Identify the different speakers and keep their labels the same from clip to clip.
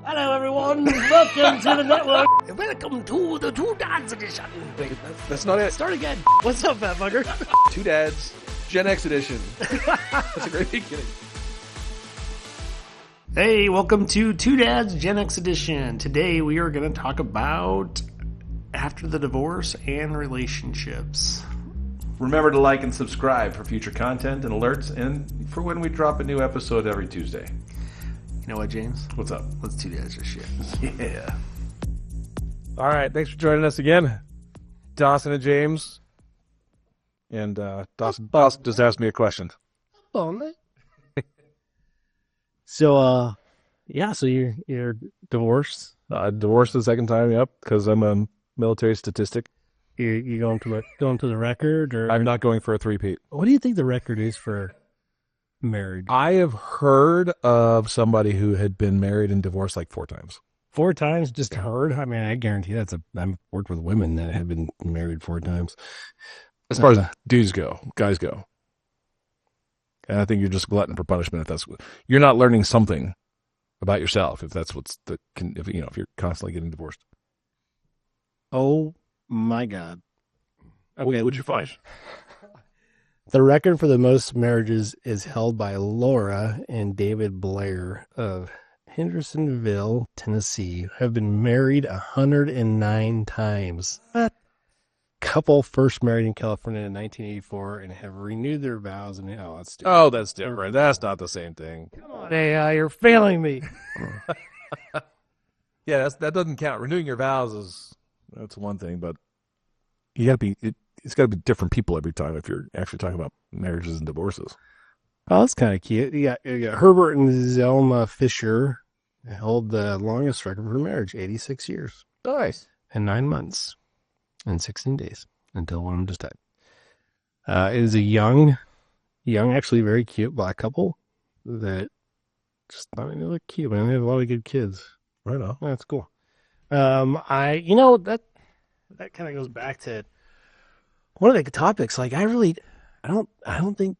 Speaker 1: Hello, everyone. Welcome to the network. Welcome to the Two Dads edition.
Speaker 2: Wait, that's not it.
Speaker 1: Start again. What's up, fat fucker?
Speaker 2: Two Dads, Gen X edition. That's a great beginning.
Speaker 1: Hey, welcome to Two Dads Gen X edition. Today we are going to talk about after the divorce and relationships.
Speaker 2: Remember to like and subscribe for future content and alerts, and for when we drop a new episode every Tuesday.
Speaker 1: You know what, James?
Speaker 2: What's up?
Speaker 1: Let's Two Dads this shit.
Speaker 2: Yeah.
Speaker 3: All right, thanks for joining us again, Dawson and James. And Dawson just asked me a question.
Speaker 4: So you're divorced.
Speaker 3: Divorced the second time, yep, because I'm a military statistic.
Speaker 4: You going to the record, or
Speaker 3: I'm not going for a three-peat.
Speaker 4: what do you think the record is for marriage?
Speaker 3: I have heard of somebody who had been married and divorced like 4 times.
Speaker 4: 4 times, just heard. I mean, I guarantee I've worked with women that have been married 4 times.
Speaker 3: As far as dudes go, guys go. And I think you're just a glutton for punishment if you're not learning something about yourself if that's if you're constantly getting divorced.
Speaker 4: Oh my God!
Speaker 3: Okay, what'd you find?
Speaker 4: The record for the most marriages is held by Laura and David Blair of Hendersonville, Tennessee, who have been married 109 times. That couple first married in California in 1984 and have renewed their vows. And
Speaker 3: That's different. That's not the same thing.
Speaker 4: Come on, AI, you're failing me.
Speaker 3: Yeah, that doesn't count. Renewing your vows that's one thing, but it's got to be different people every time if you're actually talking about marriages and divorces.
Speaker 4: Oh, that's kind of cute. You got Herbert and Zelma Fisher held the longest record for marriage, 86 years.
Speaker 3: Nice.
Speaker 4: And 9 months and 16 days until one of them just died. It is a young, actually very cute black couple that they look cute, man. They have a lot of good kids.
Speaker 3: Right on.
Speaker 4: That's cool. That kind of goes back to one of the topics. Like, I don't think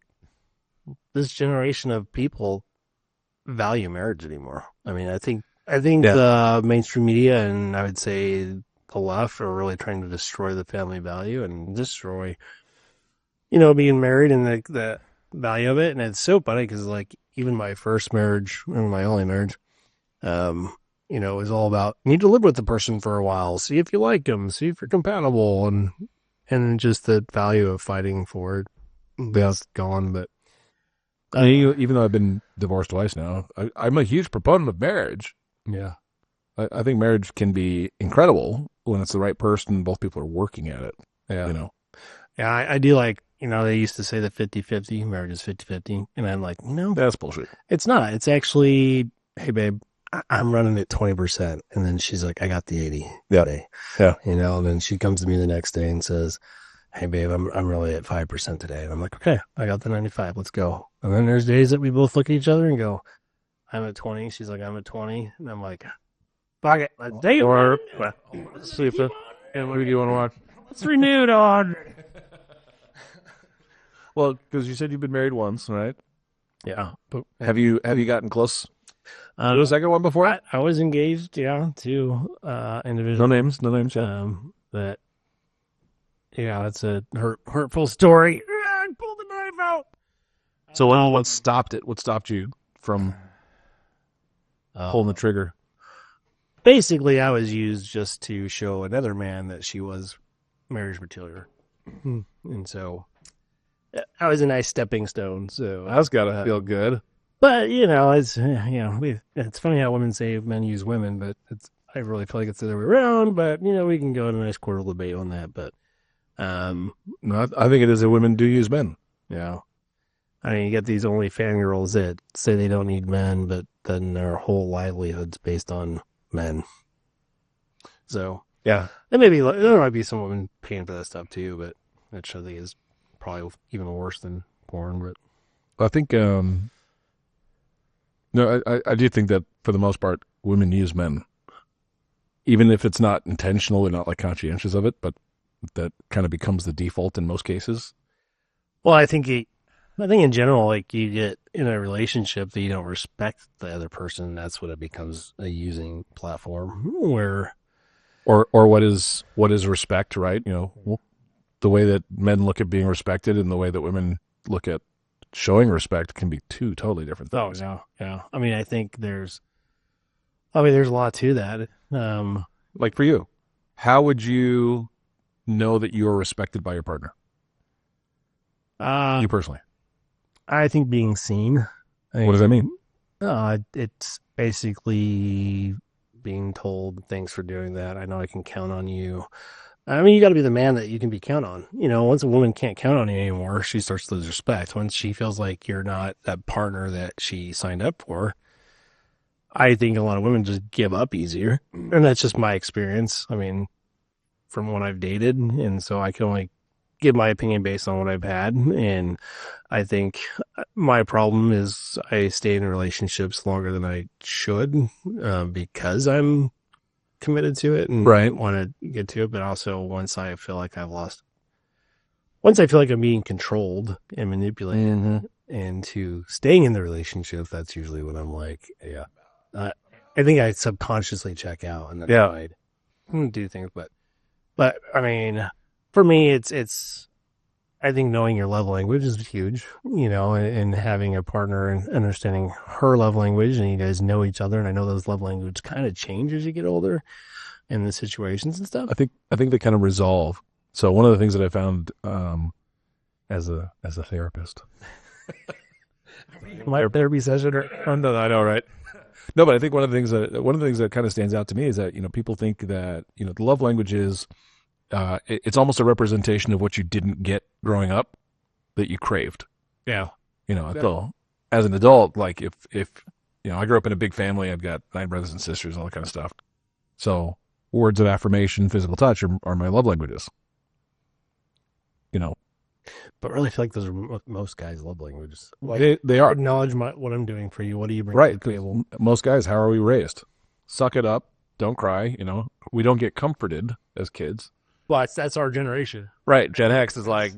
Speaker 4: this generation of people value marriage anymore. I mean, I think the mainstream media and I would say the left are really trying to destroy the family value and destroy, being married and the value of it. And it's so funny because, like, even my first marriage and my only marriage, it was all about you need to live with the person for a while, see if you like them, see if you're compatible, and just the value of fighting for it. That's gone, but.
Speaker 3: Even though I've been divorced twice now, I'm a huge proponent of marriage.
Speaker 4: Yeah.
Speaker 3: I think marriage can be incredible when it's the right person and both people are working at it.
Speaker 4: Yeah. Yeah, I do like, they used to say that 50-50, marriage is 50-50. And I'm like,
Speaker 3: that's bullshit.
Speaker 4: It's not. It's actually, hey, babe, I'm running at 20%. And then she's like, I got the 80 today.
Speaker 3: Yeah.
Speaker 4: And then she comes to me the next day and says, hey, babe, I'm really at 5% today. And I'm like, okay, I got the 95. Let's go. And then there's days that we both look at each other and go, I'm at 20. She's like, I'm at 20. And I'm like, fuck it. Let's date.
Speaker 3: Or let's see if what movie do you want to watch?
Speaker 4: It's renewed on.
Speaker 3: Well, because you said you've been married once, right?
Speaker 4: Yeah. But
Speaker 3: Have you gotten close to the second one before?
Speaker 4: I was engaged, to individuals.
Speaker 3: No names, yeah.
Speaker 4: That, that's a hurtful story. I pulled the knife out.
Speaker 3: So what stopped it? What stopped you from pulling the trigger?
Speaker 4: Basically, I was used just to show another man that she was marriage material. And so I was a nice stepping stone. So
Speaker 3: That's got to feel good.
Speaker 4: But, it's funny how women say men use women, but I really feel like it's the other way around. But, we can go in a nice quarter debate on that. But,
Speaker 3: No, I think it is that women do use men.
Speaker 4: yeah. I mean, you get these OnlyFans girls that say they don't need men, but then their whole livelihood's based on men. So,
Speaker 3: Yeah.
Speaker 4: there might be some women paying for that stuff too, but that show thing is probably even worse than porn. But
Speaker 3: I think, no, I do think that for the most part, women use men. Even if it's not intentional, they're not like conscientious of it, but that kind of becomes the default in most cases.
Speaker 4: well, I think I think in general, like you get in a relationship that you don't respect the other person, that's when it becomes a using platform where
Speaker 3: Or what is respect, right? The way that men look at being respected and the way that women look at showing respect can be two totally different things.
Speaker 4: yeah. I mean, I think there's a lot to that.
Speaker 3: Like for you, how would you know that you are respected by your partner? You personally.
Speaker 4: I think being seen.
Speaker 3: What does that mean?
Speaker 4: It's basically being told thanks for doing that. I know I can count on you. I mean, you got to be the man that you can be count on. Once a woman can't count on you anymore, she starts to lose respect. Once she feels like you're not that partner that she signed up for, I think a lot of women just give up easier. And that's just my experience. I mean, from when I've dated. And so I can only give my opinion based on what I've had. And I think my problem is I stay in relationships longer than I should because I'm committed to it and
Speaker 3: Right.
Speaker 4: want to get to it. But also once I feel like I'm being controlled and manipulated into staying in the relationship, that's usually when I'm like, I think I subconsciously check out and then I do things. But I mean, for me, it's I think knowing your love language is huge, and having a partner and understanding her love language, and you guys know each other. And I know those love languages kind of change as you get older in the situations and stuff.
Speaker 3: I think they kind of resolve. So one of the things that I found as a therapist,
Speaker 4: My therapy session,
Speaker 3: no, I know, right? No, but I think one of the things that kind of stands out to me is that people think that the love language is it's almost a representation of what you didn't get growing up that you craved.
Speaker 4: Yeah.
Speaker 3: So as an adult, like if I grew up in a big family, I've got 9 brothers and sisters, all that kind of stuff. So words of affirmation, physical touch are my love languages.
Speaker 4: But really, I feel like those are most guys' love languages.
Speaker 3: They are.
Speaker 4: Acknowledge what I'm doing for you. What do you bring
Speaker 3: Right.
Speaker 4: to the table?
Speaker 3: Most guys, how are we raised? Suck it up. Don't cry. We don't get comforted as kids.
Speaker 4: Well, that's our generation.
Speaker 3: Right. Gen X is like,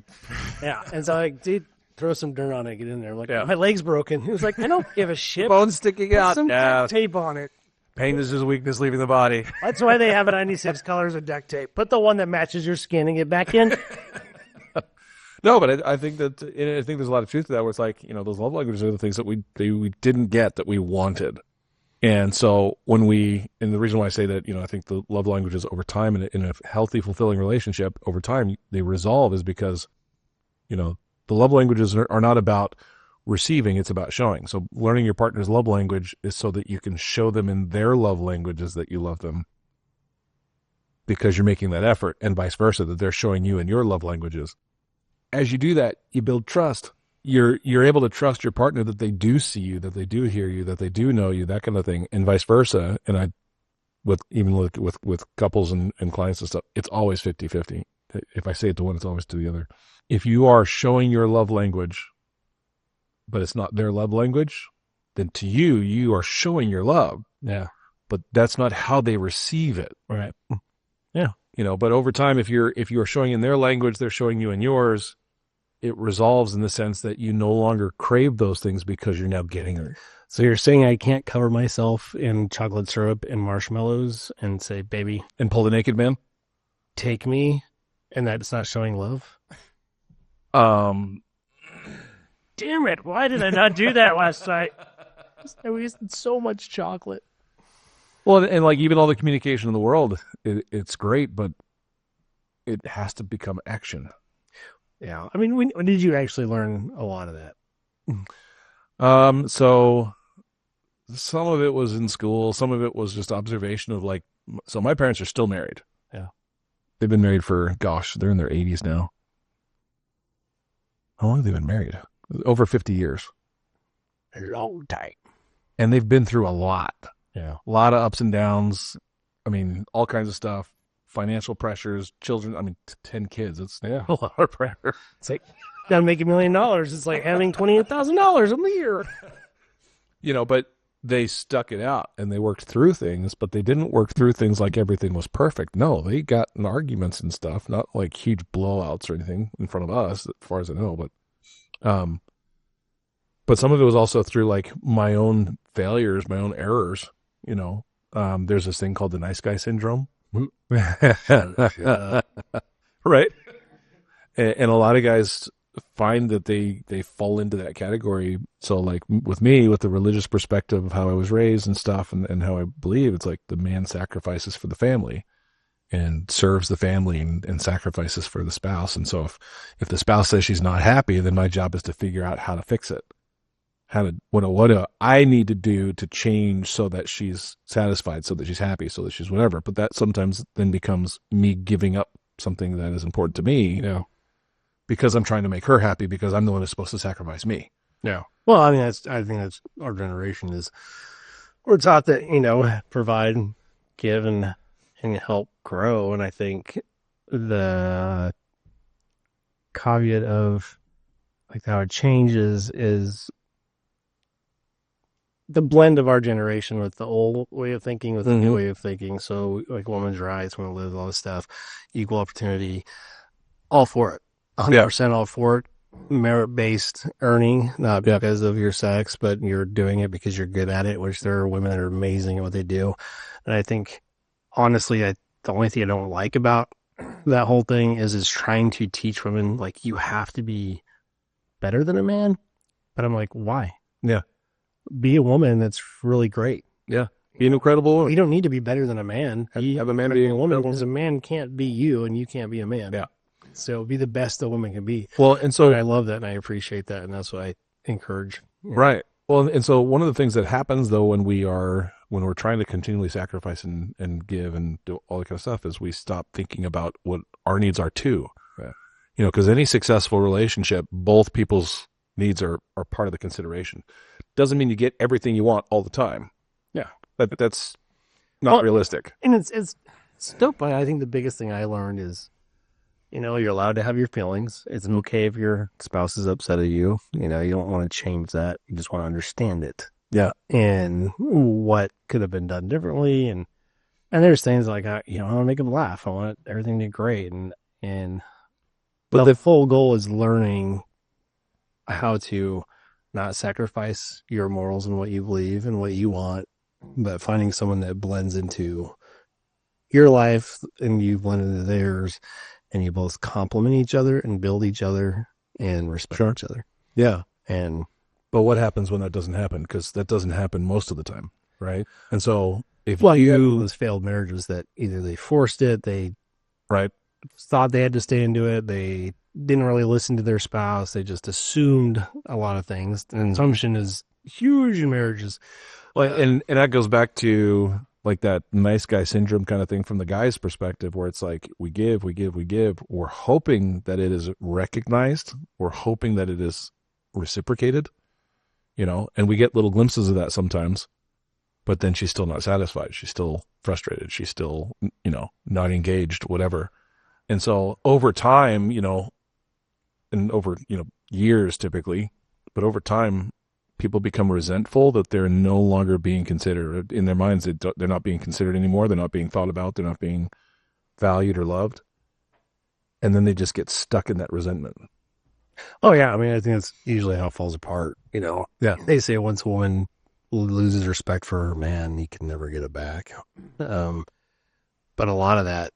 Speaker 4: Yeah. And so like, dude, throw some dirt on it, get in there. I'm like,
Speaker 3: Yeah.
Speaker 4: my leg's broken. He was like, I don't give a shit.
Speaker 3: bones sticking
Speaker 4: Put
Speaker 3: out.
Speaker 4: some
Speaker 3: Yeah.
Speaker 4: duct tape on it.
Speaker 3: Pain is just weakness leaving the body.
Speaker 4: That's why they have it 96 colors of duct tape. Put the one that matches your skin and get back in.
Speaker 3: No, but I think there's a lot of truth to that. Where it's like those love languages are the things that we didn't get that we wanted, and so and the reason why I say that I think the love languages over time in a healthy, fulfilling relationship over time they resolve is because the love languages are not about receiving; it's about showing. So learning your partner's love language is so that you can show them in their love languages that you love them, because you're making that effort, and vice versa, that they're showing you in your love languages. As you do that, you build trust. You're able to trust your partner that they do see you, that they do hear you, that they do know you, that kind of thing, and vice versa. And with couples and clients and stuff, it's always 50-50. If I say it to one, it's always to the other. If you are showing your love language, but it's not their love language, then to you are showing your love.
Speaker 4: Yeah.
Speaker 3: But that's not how they receive it.
Speaker 4: Right.
Speaker 3: But over time, if you're showing in their language, they're showing you in yours, it resolves in the sense that you no longer crave those things because you're now getting it.
Speaker 4: So you're saying I can't cover myself in chocolate syrup and marshmallows and say, baby,
Speaker 3: And pull the naked man?
Speaker 4: take me, and that's not showing love?
Speaker 3: Um,
Speaker 4: Damn it. Why did I not do that last night? I wasted so much chocolate.
Speaker 3: well, and like even all the communication in the world, it's great, but it has to become action.
Speaker 4: Yeah. I mean, when did you actually learn a lot of that?
Speaker 3: So some of it was in school, some of it was just observation of so my parents are still married.
Speaker 4: Yeah.
Speaker 3: They've been married for, they're in their 80s now. How long have they been married? Over 50 years.
Speaker 4: A long time.
Speaker 3: And they've been through a lot.
Speaker 4: Yeah.
Speaker 3: A lot of ups and downs. I mean, all kinds of stuff. Financial pressures, children. 10 kids. It's a lot of pressure.
Speaker 4: It's like, gotta make $1 million. It's like having $28,000 a year.
Speaker 3: But they stuck it out and they worked through things, but they didn't work through things like everything was perfect. No, they got in arguments and stuff, not like huge blowouts or anything in front of us, as far as I know. But But some of it was also through like my own failures, my own errors. You know, there's this thing called the nice guy syndrome. Right. And a lot of guys find that they fall into that category. So like with me, with the religious perspective of how I was raised and stuff, and how I believe, it's like the man sacrifices for the family and serves the family and sacrifices for the spouse. And so if the spouse says she's not happy, then my job is to figure out how to fix it. What do I need to do to change so that she's satisfied, so that she's happy, so that she's whatever. But that sometimes then becomes me giving up something that is important to me, because I'm trying to make her happy, because I'm the one who's supposed to sacrifice me.
Speaker 4: Yeah. Well, I mean, I think that's our generation is, we're taught that, provide, give, and help grow. And I think the caveat of like how it changes is the blend of our generation with the old way of thinking with the new way of thinking. So like women's rights, women live, all this stuff, equal opportunity, all for it. 100% all for it. Merit-based earning, not because of your sex, but you're doing it because you're good at it, which there are women that are amazing at what they do. And I think, honestly, the only thing I don't like about that whole thing is trying to teach women, like, you have to be better than a man. But I'm like, why?
Speaker 3: Yeah.
Speaker 4: Be a woman that's really great.
Speaker 3: Yeah. Be an incredible woman.
Speaker 4: You don't need to be better than a man.
Speaker 3: Have a man be
Speaker 4: a woman, because a man can't be you and you can't be a man.
Speaker 3: Yeah.
Speaker 4: So be the best a woman can be.
Speaker 3: Well, and so
Speaker 4: I love that and I appreciate that, and that's what I encourage.
Speaker 3: Right. Well, and so one of the things that happens though when we're trying to continually sacrifice and give and do all that kind of stuff is we stop thinking about what our needs are too. Yeah. Because any successful relationship, both people's needs are part of the consideration. Doesn't mean you get everything you want all the time.
Speaker 4: Yeah.
Speaker 3: That's not realistic.
Speaker 4: And it's dope. But I think the biggest thing I learned is, you're allowed to have your feelings. It's okay if your spouse is upset at you. You don't want to change that. You just want to understand it.
Speaker 3: Yeah.
Speaker 4: And what could have been done differently. And there's things like, I want to make them laugh. I want everything to be great. But the full goal is learning how to not sacrifice your morals and what you believe and what you want, but finding someone that blends into your life and you blend into theirs, and you both complement each other and build each other and respect each other.
Speaker 3: Yeah.
Speaker 4: But
Speaker 3: what happens when that doesn't happen? Because that doesn't happen most of the time, right? And so if
Speaker 4: those failed marriages that either they forced it, they thought they had to stay into it, they didn't really listen to their spouse, they just assumed a lot of things. And assumption is huge in marriages.
Speaker 3: Well, and that goes back to like that nice guy syndrome kind of thing from the guy's perspective, where it's like we give. We're hoping that it is recognized. We're hoping that it is reciprocated, and we get little glimpses of that sometimes, but then she's still not satisfied. She's still frustrated. She's still, not engaged, whatever. And so over time, and over, years typically, but over time, people become resentful that they're no longer being considered. In their minds, they're not being considered anymore. They're not being thought about. They're not being valued or loved. And then they just get stuck in that resentment.
Speaker 4: Oh, yeah. I mean, I think that's usually how it falls apart.
Speaker 3: Yeah.
Speaker 4: They say once a woman loses respect for her man, he can never get it back. But a lot of that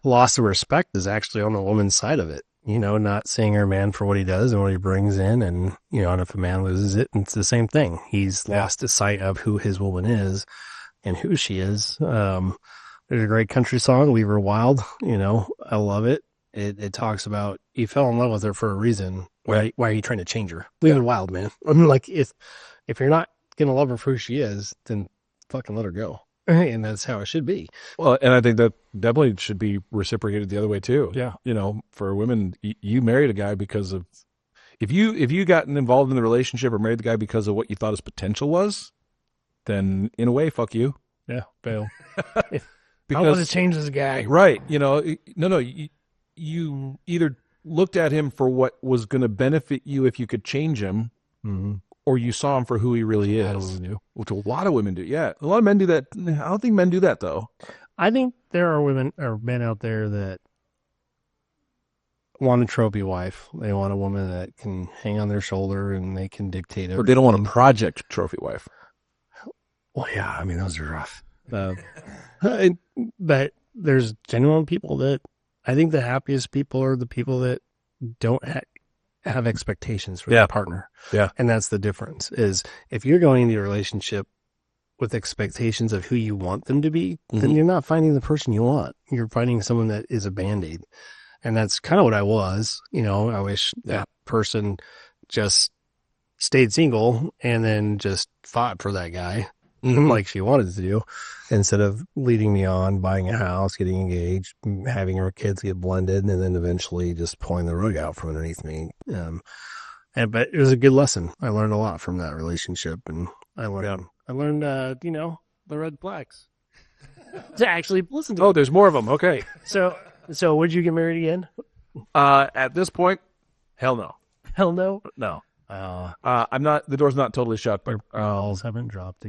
Speaker 4: loss of respect is actually on the woman's side of it. Not seeing her man for what he does and what he brings in. And, and if a man loses it, it's the same thing. He's lost the sight of who his woman is and who she is. There's a great country song, Leave Her Wild. I love it. It talks about you fell in love with her for a reason. Why are you trying to change her? Leave her wild, man. I mean, like, if you're not going to love her for who she is, then fucking let her go. And that's how it should be.
Speaker 3: Well, and I think that definitely should be reciprocated the other way too.
Speaker 4: Yeah.
Speaker 3: For women, you married a guy because of, if you gotten involved in the relationship or married the guy because of what you thought his potential was, then in a way, fuck you.
Speaker 4: Yeah. Fail.
Speaker 3: Because
Speaker 4: I want to change this guy.
Speaker 3: Right. You either looked at him for what was going to benefit you if you could change him, or you saw him for who he really is. Which a lot of women do. Yeah. A lot of men do that. I don't think men do that though.
Speaker 4: I think there are women or men out there that want a trophy wife. They want a woman that can hang on their shoulder and they can dictate it.
Speaker 3: Or they don't want a project trophy wife.
Speaker 4: Well, yeah, I mean, those are rough. But there's genuine people that I think the happiest people are the people that don't have expectations for their partner.
Speaker 3: Yeah.
Speaker 4: And that's the difference is if you're going into a relationship with expectations of who you want them to be, then you're not finding the person you want. You're finding someone that is a Band-Aid. And that's kind of what I was. I wish that person just stayed single and then just fought for that guy like she wanted to do, instead of leading me on, buying a house, getting engaged, having her kids get blended, and then eventually just pulling the rug out from underneath me. But it was a good lesson. I learned a lot from that relationship, and I learned, the red flags to actually listen to.
Speaker 3: Oh, there's more of them. Okay.
Speaker 4: So would you get married again?
Speaker 3: At this point, hell no.
Speaker 4: Hell no.
Speaker 3: No. I'm not. The door's not totally shut, but
Speaker 4: balls haven't dropped.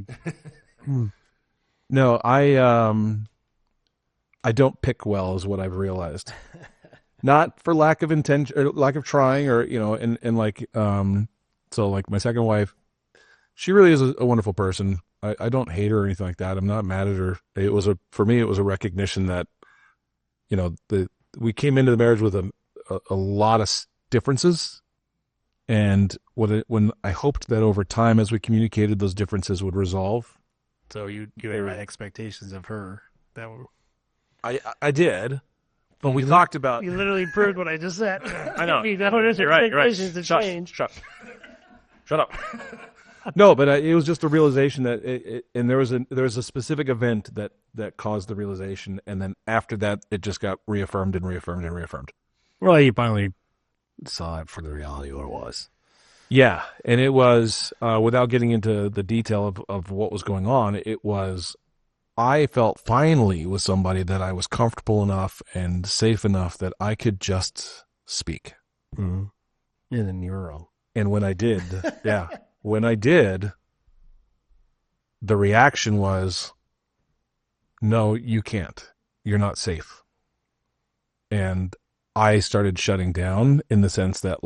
Speaker 3: no, I don't pick well, is what I've realized. Not for lack of intention or lack of trying, or so like my second wife, she really is a wonderful person. I don't hate her or anything like that. I'm not mad at her. For me, it was a recognition that, we came into the marriage with a lot of differences. And when I hoped that over time, as we communicated, those differences would resolve.
Speaker 4: So you had expectations of her that were.
Speaker 3: I did, but we talked about.
Speaker 4: You literally proved what I just said.
Speaker 3: I know.
Speaker 4: You're right.
Speaker 3: Shut up. No, but it was just a realization that, and there was a specific event that caused the realization, and then after that, it just got reaffirmed and reaffirmed and reaffirmed.
Speaker 4: Well, you finally saw it for the reality of what it was.
Speaker 3: Yeah, and it was, without getting into the detail of what was going on, it was, I felt finally with somebody that I was comfortable enough and safe enough that I could just speak.
Speaker 4: Mm-hmm. And then you were wrong.
Speaker 3: And when I did, the reaction was, no, you can't. You're not safe. And I started shutting down in the sense that,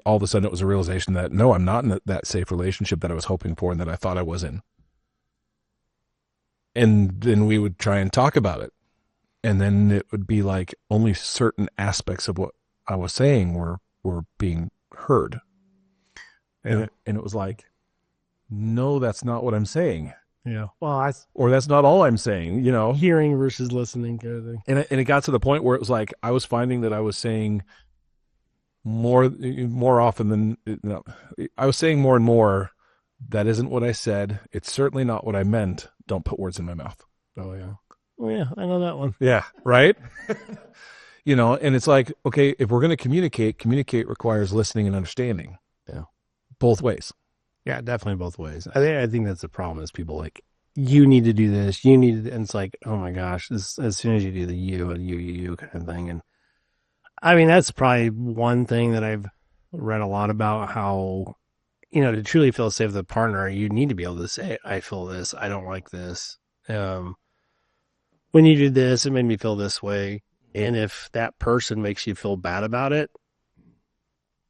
Speaker 3: all of a sudden it was a realization that, no, I'm not in that safe relationship that I was hoping for and that I thought I was in. And then we would try and talk about it. And then it would be like only certain aspects of what I was saying were being heard. And it was like, no, that's not what I'm saying.
Speaker 4: Yeah. Well,
Speaker 3: or that's not all I'm saying,
Speaker 4: Hearing versus listening kind of thing.
Speaker 3: And it got to the point where it was like I was finding that I was saying more often than I was saying more and more, that isn't what I said. It's certainly not what I meant. Don't put words in my mouth.
Speaker 4: Oh, yeah. Oh, yeah. I know that one.
Speaker 3: Yeah. Right? And it's like, okay, if we're going to communicate requires listening and understanding.
Speaker 4: Yeah.
Speaker 3: Both ways.
Speaker 4: Yeah, definitely both ways. I think that's the problem is people you need to do this, you need to, and it's like, oh my gosh, as soon as you do the you kind of thing. And I mean, that's probably one thing that I've read a lot about, how, to truly feel safe with a partner, you need to be able to say, I feel this, I don't like this. When you did this, it made me feel this way. And if that person makes you feel bad about it,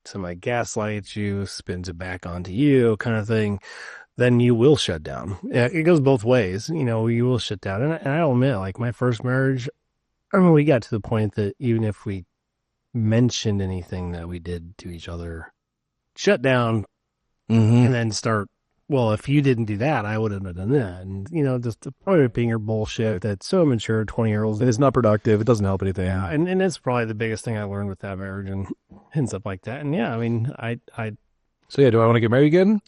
Speaker 4: somebody gaslights you, spins it back onto you kind of thing, then you will shut down. Yeah, it goes both ways. You will shut down. And I'll admit, my first marriage, I remember we got to the point that even if we mentioned anything that we did to each other, shut down and then start, well, if you didn't do that, I wouldn't have done that. And, just the point being your bullshit that's so immature, 20-year-olds.
Speaker 3: And it's not productive. It doesn't help anything.
Speaker 4: Yeah, and that's probably the biggest thing I learned with that marriage and stuff like that. And yeah, I mean,
Speaker 3: So yeah, do I want to get married again?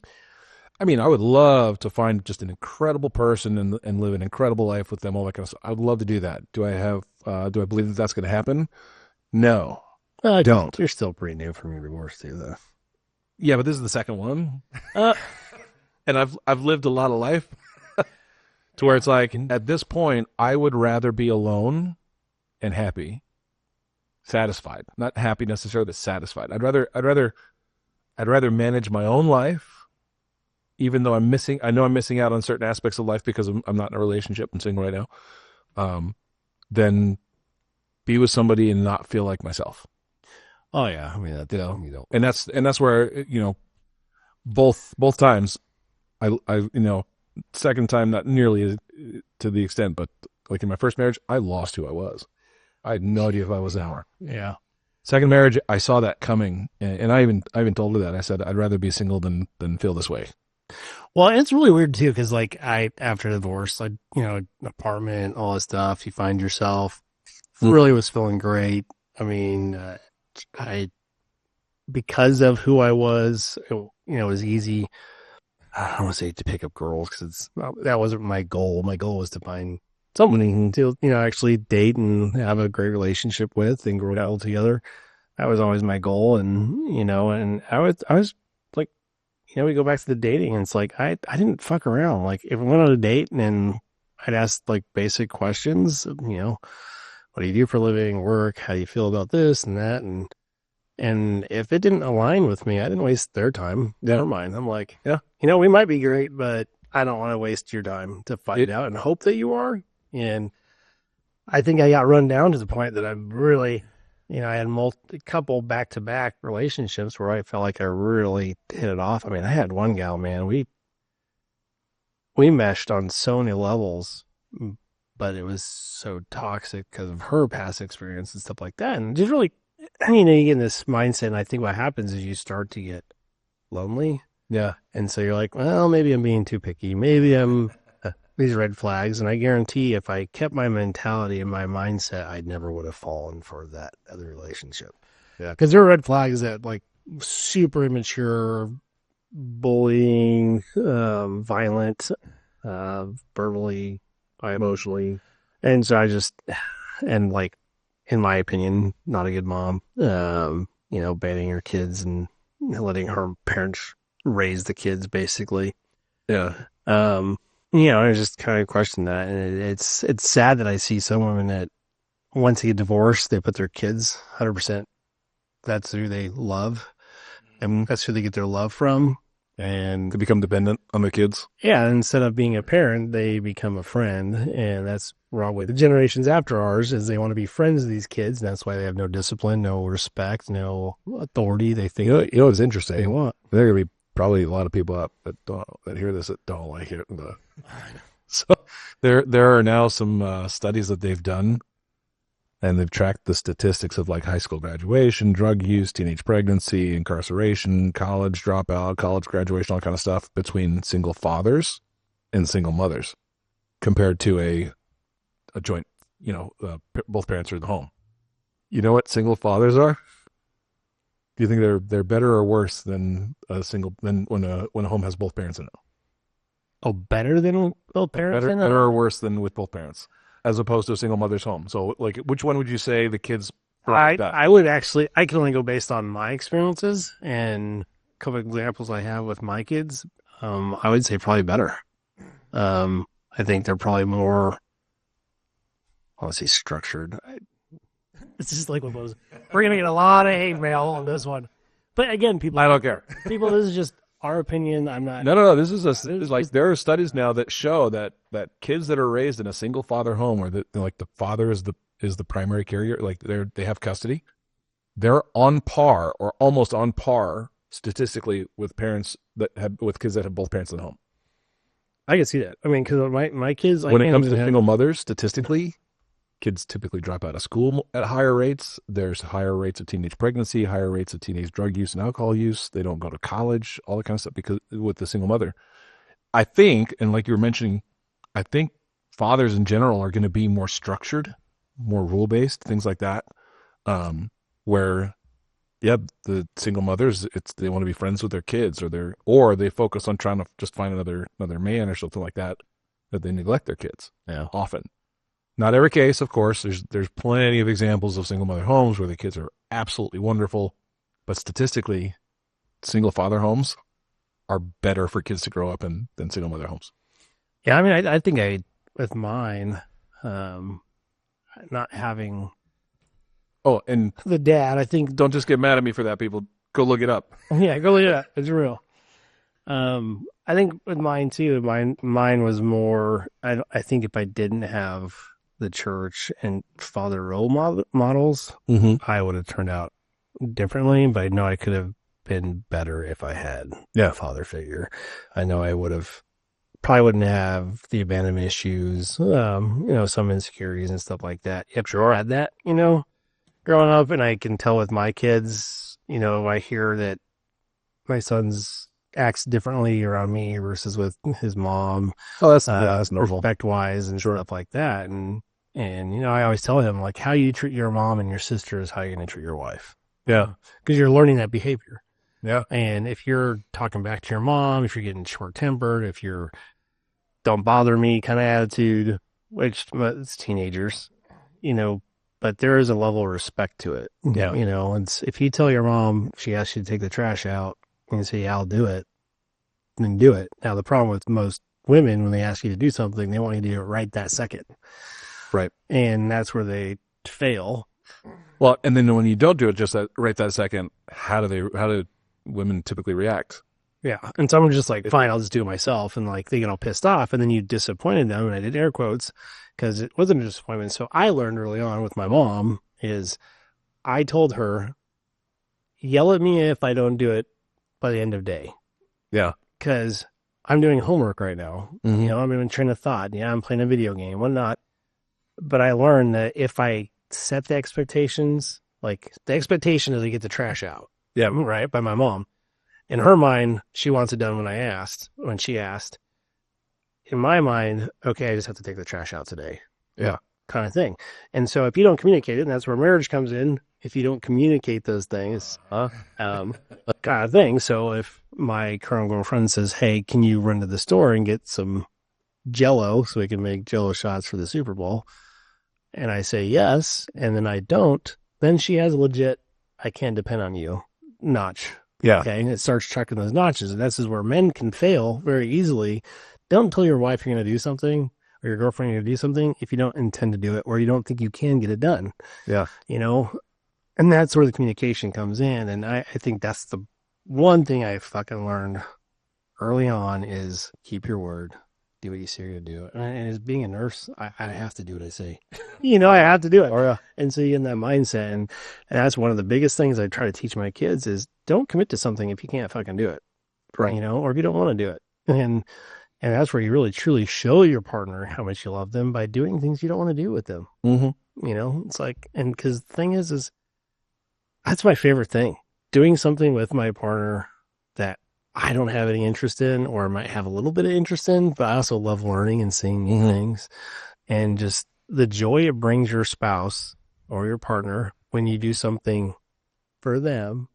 Speaker 3: I mean, I would love to find just an incredible person and live an incredible life with them, all that kind of stuff. I would love to do that. Do I believe that that's going to happen? No, I don't.
Speaker 4: You're still pretty new from your divorce too, though.
Speaker 3: Yeah, but this is the second one. And I've lived a lot of life to where it's like, at this point, I would rather be alone and happy, satisfied. Not happy necessarily, but satisfied. I'd rather manage my own life, even though I know I'm missing out on certain aspects of life because I'm not in a relationship. I'm single right now. Than be with somebody and not feel like myself.
Speaker 4: Oh yeah, I mean,
Speaker 3: You know,
Speaker 4: you don't.
Speaker 3: and that's where, you know, both times, you know, second time not nearly to the extent, but like in my first marriage, I lost who I was. I had no idea if I was Howard.
Speaker 4: Yeah.
Speaker 3: Second marriage, I saw that coming, and I even told her that. I said I'd rather be single than feel this way.
Speaker 4: Well, it's really weird too, because like after divorce, you know, an apartment, all this stuff, you find yourself. Really was feeling great. I mean, because of who I was, you know, it was easy. I don't want to say to pick up girls because that wasn't my goal. My goal was to find someone to, you know, actually date and have a great relationship with and grow out together. That was always my goal. And, you know, and I was like, you know, we go back to the dating and it's like, I didn't fuck around. Like if we went on a date and I'd ask like basic questions, you know, what do you do for a living, work? How do you feel about this and that? And if it didn't align with me, I didn't waste their time. Never mind. I'm like, yeah, you know, we might be great, but I don't want to waste your time to find out and hope that you are. And I think I got run down to the point that I'm really, you know, I had a couple back-to-back relationships where I felt like I really hit it off. I mean, I had one gal, man, we meshed on so many levels, but it was so toxic because of her past experience and stuff like that. And just really, you know, you get in this mindset, and I think what happens is you start to get lonely.
Speaker 3: Yeah.
Speaker 4: And so you're like, well, maybe I'm being too picky. Maybe I'm these red flags. And I guarantee if I kept my mentality and my mindset, I never would have fallen for that other relationship.
Speaker 3: Yeah.
Speaker 4: Because there are red flags that like super immature, bullying, violent, verbally, emotionally. And so and like, in my opinion, not a good mom, you know, abandoning her kids and letting her parents raise the kids basically.
Speaker 3: Yeah.
Speaker 4: You know, I just kind of question that. And it's sad that I see some women that once they get divorced, they put their kids 100%. That's who they love. And that's who they get their love from. And
Speaker 3: To become dependent on the kids.
Speaker 4: yeah, instead of being a parent, they become a friend. And that's wrong with the generations after ours is they want to be friends with these kids. And that's why they have no discipline, no respect, no authority. They think
Speaker 3: You know what's
Speaker 4: they
Speaker 3: interesting?
Speaker 4: want.
Speaker 3: There are going to be probably a lot of people out that hear this that don't like it. So there are now some studies that they've done, and they've tracked the statistics of like high school graduation, drug use, teenage pregnancy, incarceration, college dropout, college graduation, all kind of stuff between single fathers and single mothers compared to a joint, you know, both parents are in the home. You know what single fathers are? Do you think they're better or worse than when a home has both parents in it?
Speaker 4: Oh, better than both parents?
Speaker 3: Better or worse than with both parents, as opposed to a single mother's home. So, like, which one would you say the kids?
Speaker 4: I would actually, I can only go based on my experiences and a couple of examples I have with my kids. I would say probably better. I think they're probably more, I want to say structured. It's just like one of those, we're going to get a lot of hate mail on this one. But again, people,
Speaker 3: I don't care.
Speaker 4: People, this is just our opinion. I'm not.
Speaker 3: No. This is like there are studies now that show that kids that are raised in a single father home, where the father is the primary carrier, like they have custody, they're on par or almost on par statistically with parents with kids that have both parents in the home.
Speaker 4: I can see that. I mean, because my kids,
Speaker 3: when it comes to single mothers, statistically, kids typically drop out of school at higher rates. There's higher rates of teenage pregnancy, higher rates of teenage drug use and alcohol use. They don't go to college, all that kind of stuff because with the single mother. I think, and like you were mentioning, I think fathers in general are going to be more structured, more rule-based, things like that. Where, yeah, the single mothers, they want to be friends with their kids, or they focus on trying to just find another man or something like that they neglect their kids.
Speaker 4: Yeah,
Speaker 3: often. Not every case, of course. There's plenty of examples of single mother homes where the kids are absolutely wonderful, but statistically, single father homes are better for kids to grow up in than single mother homes.
Speaker 4: Yeah, I mean, I think with mine, not having.
Speaker 3: Oh, and
Speaker 4: the dad, I think.
Speaker 3: Don't just get mad at me for that, people. Go look it up.
Speaker 4: Yeah, go look it up. It's real. I think with mine too. Mine was more. I think if I didn't have the church and father role models, I would have turned out differently, but I know I could have been better if I had
Speaker 3: Yeah.
Speaker 4: a father figure. I know I probably wouldn't have the abandonment issues, some insecurities and stuff like that. Yep, sure, I had that, growing up, and I can tell with my kids, I hear that my son's acts differently around me versus with his mom.
Speaker 3: Oh, that's normal.
Speaker 4: Respect-wise and stuff like that. And I always tell him, like, how you treat your mom and your sister is how you're going to treat your wife.
Speaker 3: Yeah.
Speaker 4: Because you're learning that behavior.
Speaker 3: Yeah.
Speaker 4: And if you're talking back to your mom, if you're getting short-tempered, if you're don't bother me kind of attitude, which it's teenagers, but there is a level of respect to it.
Speaker 3: Yeah.
Speaker 4: And if you tell your mom, she asks you to take the trash out, and you say, yeah, I'll do it, then do it. Now, the problem with most women, when they ask you to do something, they want you to do it right that second.
Speaker 3: Right.
Speaker 4: And that's where they fail.
Speaker 3: Well, and then when you don't do it just right that second, how do women typically react?
Speaker 4: Yeah. And some are just like, fine, I'll just do it myself. And like, they get all pissed off. And then you disappointed them. And I did air quotes because it wasn't a disappointment. So I learned early on with my mom is I told her, yell at me if I don't do it by the end of day.
Speaker 3: Yeah.
Speaker 4: Because I'm doing homework right now.
Speaker 3: Mm-hmm.
Speaker 4: I'm in a train of thought. Yeah, I'm playing a video game, whatnot. But I learned that if I set the expectations, like the expectation is to get the trash out.
Speaker 3: Yeah.
Speaker 4: Right. By my mom. In her mind, she wants it done when she asked. In my mind, okay, I just have to take the trash out today.
Speaker 3: Yeah.
Speaker 4: Kind of thing. And so if you don't communicate it, and that's where marriage comes in, if you don't communicate those things, kind of thing. So if my current girlfriend says, hey, can you run to the store and get some Jell-O so we can make Jell-O shots for the Super Bowl? And I say yes, and then I don't, then she has a legit, I can't depend on you notch.
Speaker 3: Yeah.
Speaker 4: Okay. And it starts checking those notches. And this is where men can fail very easily. Don't tell your wife you're going to do something or your girlfriend you're going to do something if you don't intend to do it or you don't think you can get it done.
Speaker 3: Yeah.
Speaker 4: And that's where the communication comes in. And I think that's the one thing I fucking learned early on is keep your word. Do what you say you're going to do. And as being a nurse, I have to do what I say. I have to do it.
Speaker 3: Oh, yeah.
Speaker 4: And so you're in that mindset. And that's one of the biggest things I try to teach my kids is don't commit to something if you can't fucking do it.
Speaker 3: Right.
Speaker 4: Or if you don't want to do it. And that's where you really, truly show your partner how much you love them by doing things you don't want to do with them.
Speaker 3: Mm-hmm.
Speaker 4: It's like, and because the thing is that's my favorite thing. Doing something with my partner that I don't have any interest in or might have a little bit of interest in, but I also love learning and seeing new things. And just the joy it brings your spouse or your partner when you do something for them.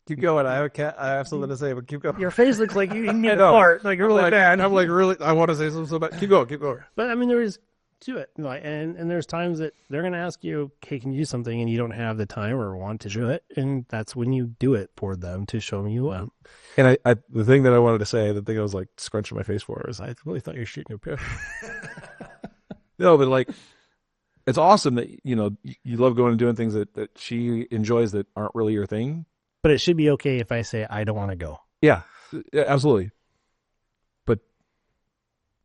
Speaker 3: Keep going. I have something to say, but keep going.
Speaker 4: Your face looks like you need a fart. Like you're really bad.
Speaker 3: I'm like, really, I want to say something so bad. Keep going.
Speaker 4: But I mean, there is to it. And there's times that they're going to ask you, okay, can you do something? And you don't have the time or want to do it. And that's when you do it for them to show them you want.
Speaker 3: And I the thing that I wanted to say, the thing I was like scrunching my face for is I really thought you were shooting a piss. No, but like, it's awesome that, you love going and doing things that she enjoys that aren't really your thing.
Speaker 4: But it should be okay if I say, I don't want to go.
Speaker 3: Yeah, absolutely. But,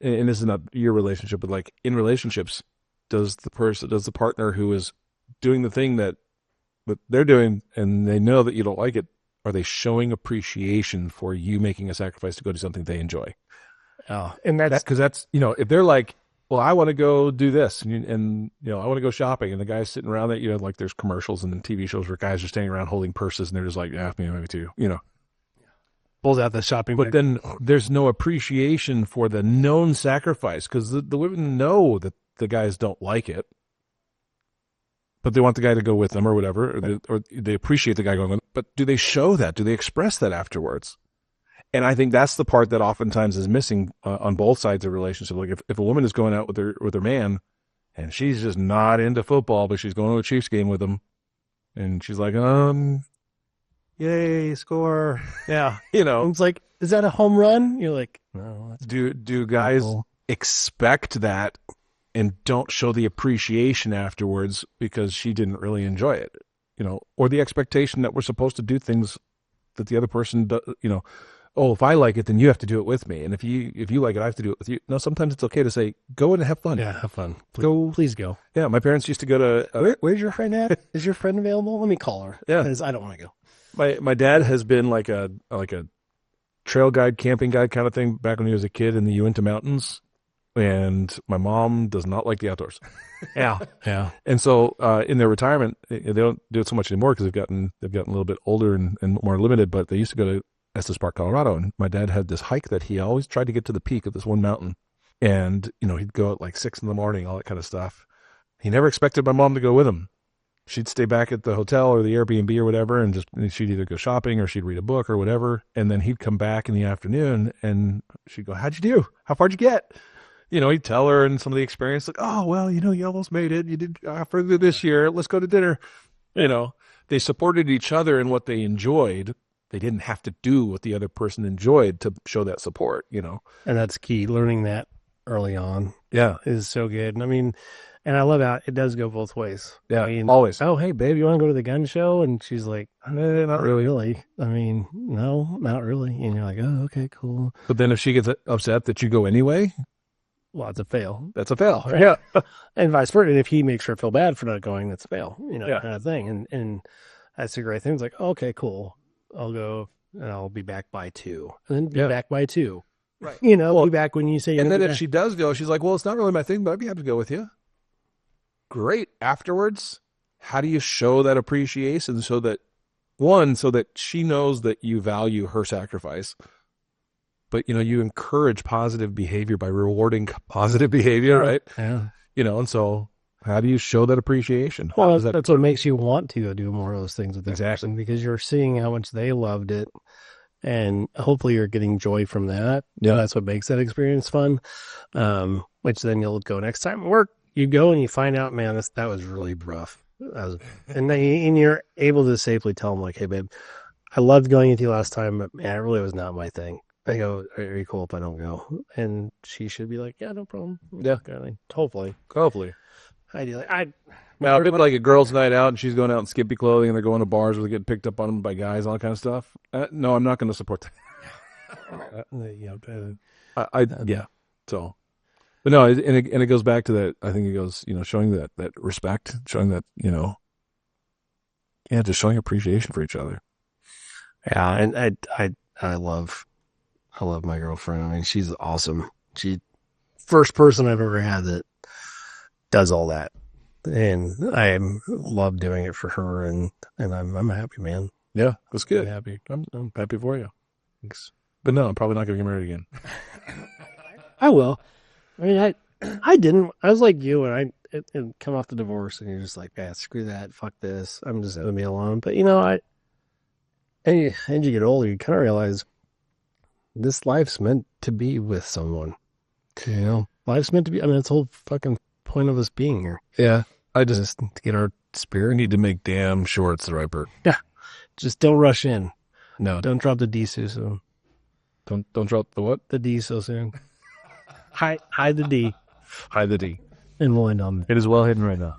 Speaker 3: and this is not your relationship, but like in relationships, does the partner who is doing the thing that they're doing and they know that you don't like it, are they showing appreciation for you making a sacrifice to go do something they enjoy?
Speaker 4: Oh, and that's
Speaker 3: because that's, if they're like, well, I want to go do this and I want to go shopping, and the guy's sitting around that, like there's commercials and TV shows where guys are standing around holding purses and they're just like, yeah, maybe too,
Speaker 4: pulls out the shopping
Speaker 3: But
Speaker 4: bag.
Speaker 3: then there's no appreciation for the known sacrifice because the women know that the guys don't like it, but they want the guy to go with them or whatever, or they appreciate the guy going with them. But do they show that? Do they express that afterwards? And I think that's the part that oftentimes is missing on both sides of a relationship. Like if a woman is going out with her man and she's just not into football, but she's going to a Chiefs game with him, and she's like, yay, score.
Speaker 4: Yeah. It's like, is that a home run? You're like, no. That's
Speaker 3: do guys
Speaker 4: cool.
Speaker 3: Expect that and don't show the appreciation afterwards because she didn't really enjoy it, or the expectation that we're supposed to do things that the other person, oh, if I like it, then you have to do it with me. And if you like it, I have to do it with you. No, sometimes it's okay to say, go and have fun.
Speaker 4: Yeah, have fun.
Speaker 3: Please
Speaker 4: go.
Speaker 3: Yeah, my parents used to go to...
Speaker 4: Where's your friend at? Is your friend available? Let me call her.
Speaker 3: Yeah.
Speaker 4: Because I don't want to go.
Speaker 3: My dad has been like a trail guide, camping guide kind of thing back when he was a kid in the Uinta Mountains. And my mom does not like the outdoors.
Speaker 4: Yeah.
Speaker 3: And so in their retirement, they don't do it so much anymore because they've gotten a little bit older and more limited, but they used to go to Estes Park, Colorado. And my dad had this hike that he always tried to get to the peak of this one mountain. And, he'd go at like 6 a.m, all that kind of stuff. He never expected my mom to go with him. She'd stay back at the hotel or the Airbnb or whatever, and she'd either go shopping or she'd read a book or whatever. And then he'd come back in the afternoon and she'd go, how'd you do? How far'd you get? He'd tell her and some of the experience, like, oh, well, you almost made it. You did further this year. Let's go to dinner. They supported each other in what they enjoyed. They didn't have to do what the other person enjoyed to show that support, And
Speaker 4: that's key. Learning that early on is so good. And I love how it does go both ways.
Speaker 3: Yeah, always.
Speaker 4: Oh, hey, babe, you want to go to the gun show? And she's like,
Speaker 3: not really.
Speaker 4: No, not really. And you're like, oh, okay, cool.
Speaker 3: But then if she gets upset that you go anyway,
Speaker 4: well, it's a fail.
Speaker 3: That's a fail.
Speaker 4: Right? Yeah. And vice versa. And if he makes her feel bad for not going, that's a fail, kind of thing. And that's a great thing. It's like, okay, cool. I'll go and I'll be back by 2. And then be back by 2.
Speaker 3: Right.
Speaker 4: Be back when you say you're
Speaker 3: And then
Speaker 4: be
Speaker 3: if
Speaker 4: back.
Speaker 3: she does go, she's like, well, it's not really my thing, but I'd be happy to go with you. Great. Afterwards, how do you show that appreciation so that she knows that you value her sacrifice? But, you encourage positive behavior by rewarding positive behavior, right?
Speaker 4: Yeah.
Speaker 3: And so how do you show that appreciation?
Speaker 4: Well, that's what makes you want to do more of those things with that
Speaker 3: Exactly.
Speaker 4: person, because you're seeing how much they loved it, and hopefully you're getting joy from that.
Speaker 3: Yeah.
Speaker 4: That's what makes that experience fun, which then you'll go next time at work. You go and you find out, man, that was really rough. And you're able to safely tell them, like, hey, babe, I loved going with you last time, but man, it really was not my thing. I go, are you cool if I don't go? And she should be like, yeah, no problem.
Speaker 3: Yeah.
Speaker 4: Hopefully. Ideally.
Speaker 3: Now, if it's like a girls' night out and she's going out in skimpy clothing and they're going to bars where they get picked up on by guys, all that kind of stuff. No, I'm not going to support that. So, but no, and it goes back to that. I think it goes, showing that respect, showing that, just showing appreciation for each other.
Speaker 4: Yeah, and I love my girlfriend. She's awesome. She first person I've ever had that does all that, and I love doing it for her. And I'm happy, man.
Speaker 3: Yeah, that's good.
Speaker 4: I'm happy.
Speaker 3: I'm happy for you. Thanks. But no, I'm probably not going to get married again.
Speaker 4: I will. I didn't. I was like you, and I come off the divorce, and you're just like, yeah, screw that, fuck this. I'm just gonna be alone. But and you get older, you kind of realize this life's meant to be with someone. Life's meant to be. That's the whole fucking point of us being here.
Speaker 3: Yeah, I
Speaker 4: Just to get our spirit.
Speaker 3: need to make damn sure it's the right person.
Speaker 4: Yeah, just don't rush in.
Speaker 3: No,
Speaker 4: Don't drop the D so soon.
Speaker 3: don't drop the what?
Speaker 4: The D so soon. Hide the D,
Speaker 3: Hide the D.
Speaker 4: and we'll end on
Speaker 3: It is well hidden right now.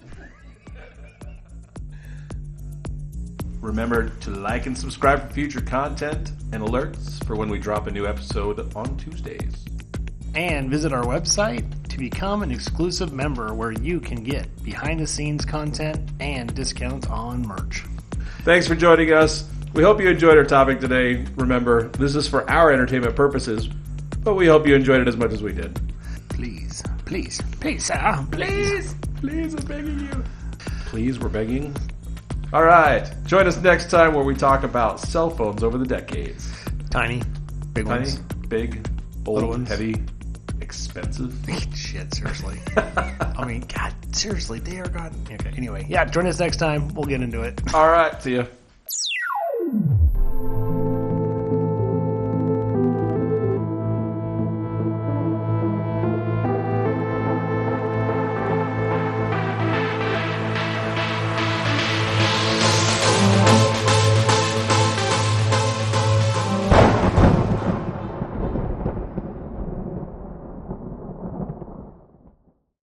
Speaker 2: Remember to like and subscribe for future content and alerts for when we drop a new episode on Tuesdays.
Speaker 1: And visit our website to become an exclusive member where you can get behind-the-scenes content and discounts on merch.
Speaker 2: Thanks for joining us. We hope you enjoyed our topic today. Remember, this is for our entertainment purposes, but we hope you enjoyed it as much as we did.
Speaker 1: Please, sir, please.
Speaker 2: Please, I'm begging you. Please, we're begging. All right. Join us next time where we talk about cell phones over the decades.
Speaker 1: Tiny, big
Speaker 2: Tiny,
Speaker 1: ones.
Speaker 2: big,
Speaker 1: Little
Speaker 2: old,
Speaker 1: ones.
Speaker 2: heavy, expensive.
Speaker 1: Shit, seriously. God, seriously, they are gone. Okay, anyway, join us next time. We'll get into it.
Speaker 2: All right. See ya.